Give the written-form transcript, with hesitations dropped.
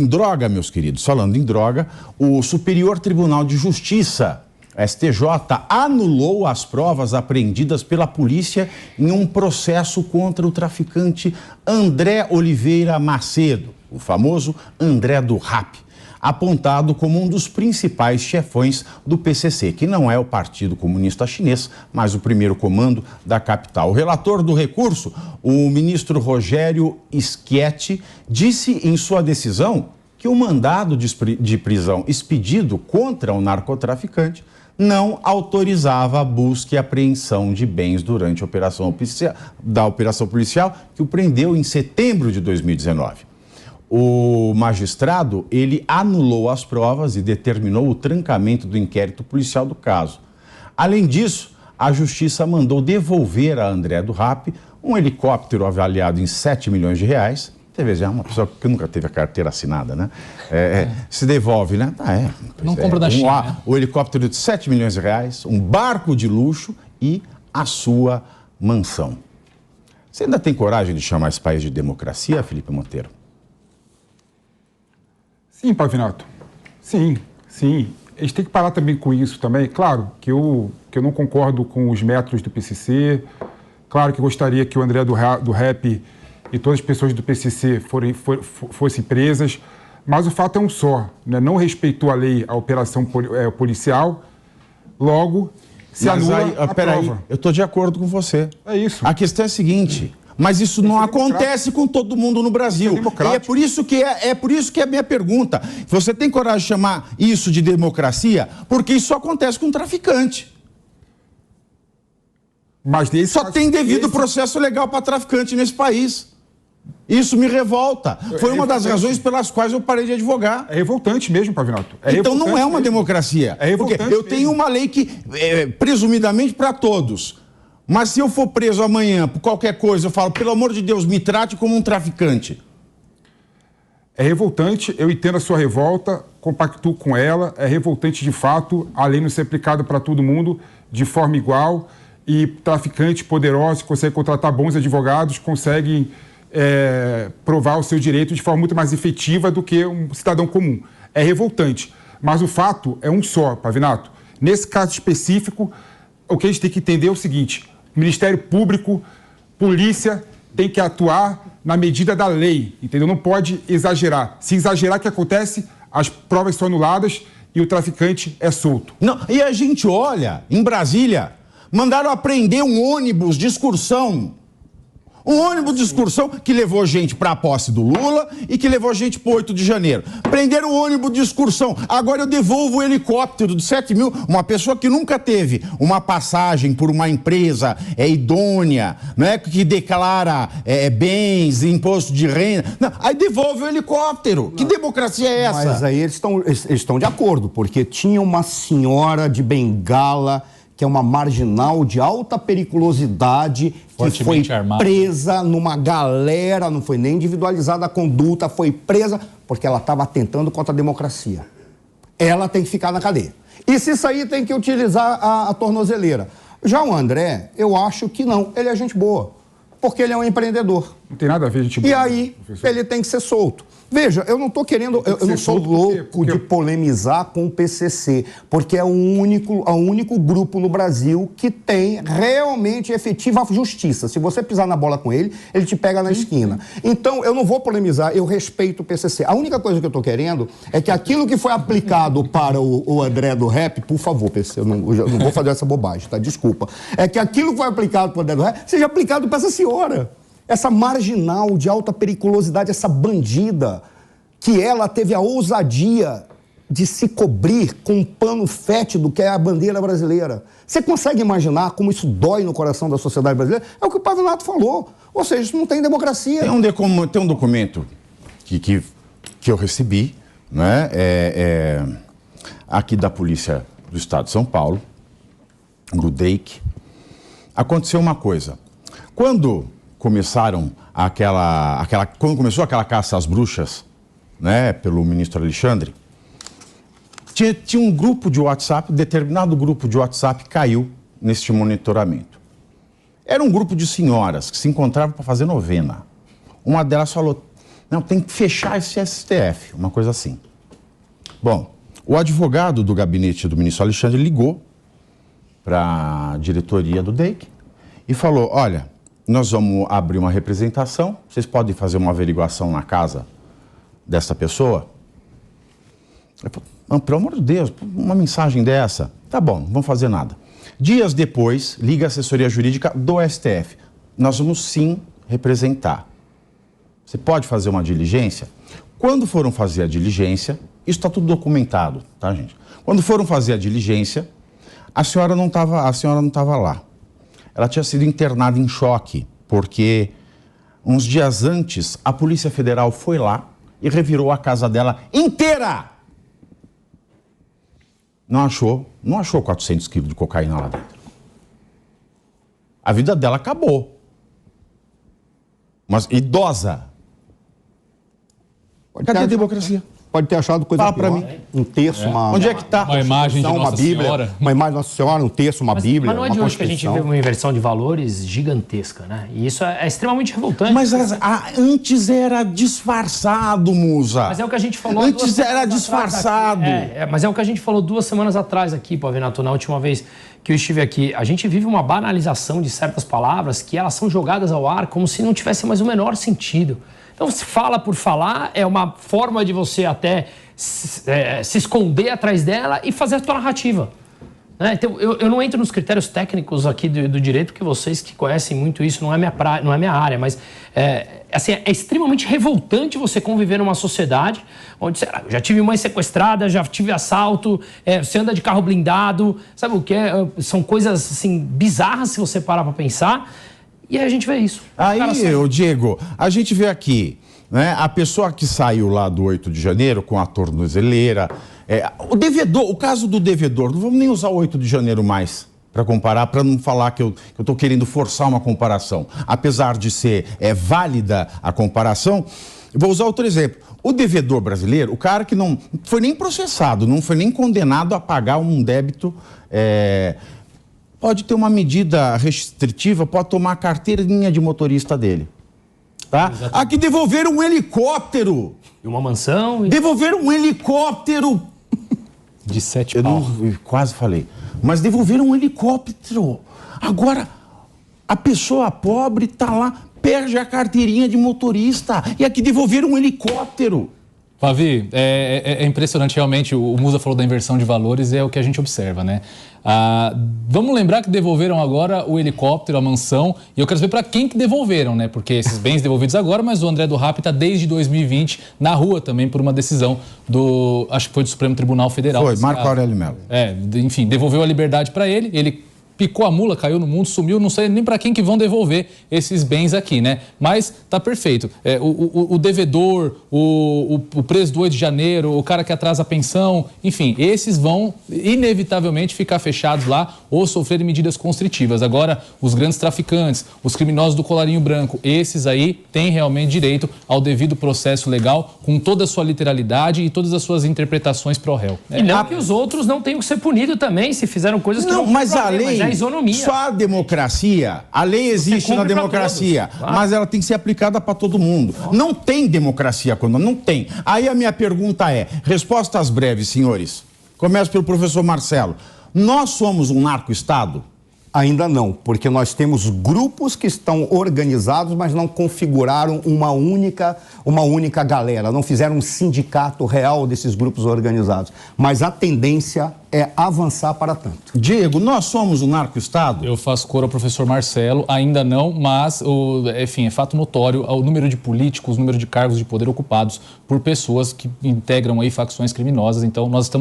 Em droga, meus queridos, falando em droga, o Superior Tribunal de Justiça, STJ, anulou as provas apreendidas pela polícia em um processo contra o traficante André Oliveira Macedo, o famoso André do Rap, apontado como um dos principais chefões do PCC, que não é o Partido Comunista Chinês, mas o primeiro comando da capital. O relator do recurso, o ministro Rogério Schietti, disse em sua decisão que o mandado de prisão expedido contra o narcotraficante não autorizava a busca e apreensão de bens durante a operação policial que o prendeu em setembro de 2019. O magistrado, ele anulou as provas e determinou o trancamento do inquérito policial do caso. Além disso, a justiça mandou devolver a André do Rap um helicóptero avaliado em 7 milhões de reais. Você vê, é uma pessoa que nunca teve a carteira assinada, né? Se devolve, né? Não compra da China. Né? O helicóptero de 7 milhões de reais, um barco de luxo e a sua mansão. Você ainda tem coragem de chamar esse país de democracia, Felipe Monteiro? Sim, Pavinato. Sim. A gente tem que parar também com isso também. Claro que eu não concordo com os métodos do PCC. Claro que gostaria que o André do Rap e todas as pessoas do PCC fossem presas. Mas o fato é um só, né? Não respeitou a lei, a operação policial. Logo, se anula a prova. Eu estou de acordo com você. É isso. A questão é a seguinte... Mas isso não acontece com todo mundo no Brasil. E é por isso que é a minha pergunta. Você tem coragem de chamar isso de democracia? Porque isso só acontece com um traficante. Mas só tem devido processo legal para traficante nesse país. Isso me revolta. Foi uma das razões pelas quais eu parei de advogar. É revoltante mesmo, Pavinato. Então não é uma democracia. É revoltante. Porque eu tenho uma lei que, presumidamente, para todos. Mas se eu for preso amanhã por qualquer coisa, eu falo, pelo amor de Deus, me trate como um traficante. É revoltante, eu entendo a sua revolta, compactuo com ela, é revoltante de fato, a lei não ser aplicada para todo mundo de forma igual e traficantes poderosos conseguem contratar bons advogados, conseguem provar o seu direito de forma muito mais efetiva do que um cidadão comum. É revoltante, mas o fato é um só, Pavinato. Nesse caso específico, o que a gente tem que entender é o seguinte: Ministério Público, polícia tem que atuar na medida da lei, entendeu? Não pode exagerar. Se exagerar, o que acontece? As provas são anuladas e o traficante é solto. Não, e a gente olha, em Brasília, mandaram apreender um ônibus de excursão. Um ônibus de excursão que levou gente para a posse do Lula e que levou gente para o 8 de janeiro. Prenderam o ônibus de excursão. Agora eu devolvo o helicóptero de 7 mil. Uma pessoa que nunca teve uma passagem por uma empresa idônea, né, que declara bens, imposto de renda. Não, aí devolve o helicóptero. Não. Que democracia é essa? Mas aí eles estão de acordo, porque tinha uma senhora de Bengala, que é uma marginal de alta periculosidade, que foi presa numa galera, não foi nem individualizada a conduta, foi presa porque ela estava atentando contra a democracia. Ela tem que ficar na cadeia. E se sair, tem que utilizar a tornozeleira. Já o André, eu acho que não, ele é gente boa, porque ele é um empreendedor. Não tem nada a ver, gente boa. E aí, professor, ele tem que ser solto. Veja, eu não estou querendo, eu não sou louco de polemizar com o PCC, porque é o único grupo no Brasil que tem realmente efetiva justiça. Se você pisar na bola com ele, ele te pega na esquina. Então, eu não vou polemizar, eu respeito o PCC. A única coisa que eu estou querendo é que aquilo que foi aplicado para o André do Rap, por favor, PCC, eu não vou fazer essa bobagem, tá? Desculpa. É que aquilo que foi aplicado para o André do Rap seja aplicado para essa senhora. Essa marginal de alta periculosidade, essa bandida, que ela teve a ousadia de se cobrir com um pano fétido que é a bandeira brasileira. Você consegue imaginar como isso dói no coração da sociedade brasileira? É o que o Pavinato falou. Ou seja, isso não tem democracia. Tem um documento que eu recebi, né, aqui da Polícia do Estado de São Paulo, do DEIC. Aconteceu uma coisa. Quando começou aquela caça às bruxas, né, pelo ministro Alexandre, tinha um grupo de WhatsApp, determinado grupo de WhatsApp caiu neste monitoramento. Era um grupo de senhoras que se encontravam para fazer novena. Uma delas falou, Não, tem que fechar esse STF, uma coisa assim. Bom, o advogado do gabinete do ministro Alexandre ligou para a diretoria do DEIC e falou, olha, nós vamos abrir uma representação, vocês podem fazer uma averiguação na casa dessa pessoa? Pelo amor de Deus, uma mensagem dessa, tá bom, não vamos fazer nada. Dias depois, liga a assessoria jurídica do STF. Nós vamos sim representar. Você pode fazer uma diligência? Quando foram fazer a diligência, isso está tudo documentado, tá, gente? Quando foram fazer a diligência, a senhora não estava lá. Ela tinha sido internada em choque, porque uns dias antes a Polícia Federal foi lá e revirou a casa dela inteira. Não achou 400 quilos de cocaína lá dentro. A vida dela acabou. Mas idosa. Cadê a democracia? Pode ter achado coisa Fala pra pior. mim. Um terço, Onde é que tá? Uma imagem de uma Nossa Bíblia, Senhora. uma imagem de Nossa Senhora, um terço, uma Bíblia, Mas não é uma de hoje que a gente Constituição. vê uma inversão de valores gigantesca, né? E isso é extremamente revoltante. Mas antes era disfarçado, Musa. Mas é o que a gente falou. Antes era disfarçado. Mas é o que a gente falou 2 semanas atrás aqui, Pavinato, na última vez que eu estive aqui. A gente vive uma banalização de certas palavras que elas são jogadas ao ar como se não tivesse mais o menor sentido. Então, se fala por falar, é uma forma de você até se esconder atrás dela e fazer a tua narrativa. Né? Então, eu não entro nos critérios técnicos aqui do direito, porque vocês que conhecem muito isso, não é minha área, mas assim, é extremamente revoltante você conviver numa sociedade onde, sei lá, já tive mãe sequestrada, já tive assalto, você anda de carro blindado, sabe o que? São coisas assim, bizarras se você parar para pensar. E aí a gente vê isso. Aí, Diego, a gente vê aqui, né, a pessoa que saiu lá do 8 de janeiro com a tornozeleira, o devedor, o caso do devedor, não vamos nem usar o 8 de janeiro mais para comparar, para não falar que eu estou querendo forçar uma comparação. Apesar de ser válida a comparação, eu vou usar outro exemplo. O devedor brasileiro, o cara que não foi nem processado, não foi nem condenado a pagar um débito... pode ter uma medida restritiva, pode tomar a carteirinha de motorista dele. Tá? Aqui devolveram um helicóptero. E uma mansão. Devolveram um helicóptero. De 7 pau. Eu quase falei. Mas devolveram um helicóptero. Agora, a pessoa pobre está lá, perde a carteirinha de motorista. E aqui devolveram um helicóptero. Pavi, é impressionante realmente, o Musa falou da inversão de valores, é o que a gente observa, né? Vamos lembrar que devolveram agora o helicóptero, a mansão, e eu quero saber para quem que devolveram, né? Porque esses bens devolvidos agora, mas o André do Rap está desde 2020 na rua também por uma decisão acho que foi do Supremo Tribunal Federal. Foi, Marco Aurélio Mello. Enfim, devolveu a liberdade para ele picou a mula, caiu no mundo, sumiu, não sei nem para quem que vão devolver esses bens aqui, né? Mas tá perfeito. O devedor, o preso do 8 de janeiro, o cara que atrasa a pensão, enfim, esses vão inevitavelmente ficar fechados lá ou sofrerem medidas constritivas. Agora, os grandes traficantes, os criminosos do colarinho branco, esses aí têm realmente direito ao devido processo legal, com toda a sua literalidade e todas as suas interpretações pro réu. E não que os outros não tenham que ser punidos também, se fizeram coisas que não mas a lei... Mas isonomia. Só a democracia, a lei existe na democracia, claro. mas ela tem que ser aplicada para todo mundo. Não tem democracia quando não tem. Aí a minha pergunta respostas breves, senhores. Começo pelo professor Marcelo. Nós somos um narco-estado? Ainda não, porque nós temos grupos que estão organizados, mas não configuraram uma única galera, não fizeram um sindicato real desses grupos organizados. Mas a tendência é avançar para tanto. Diego, nós somos um narco-estado? Eu faço coro ao professor Marcelo, ainda não, mas, enfim, é fato notório o número de políticos, o número de cargos de poder ocupados por pessoas que integram aí facções criminosas. Então, nós estamos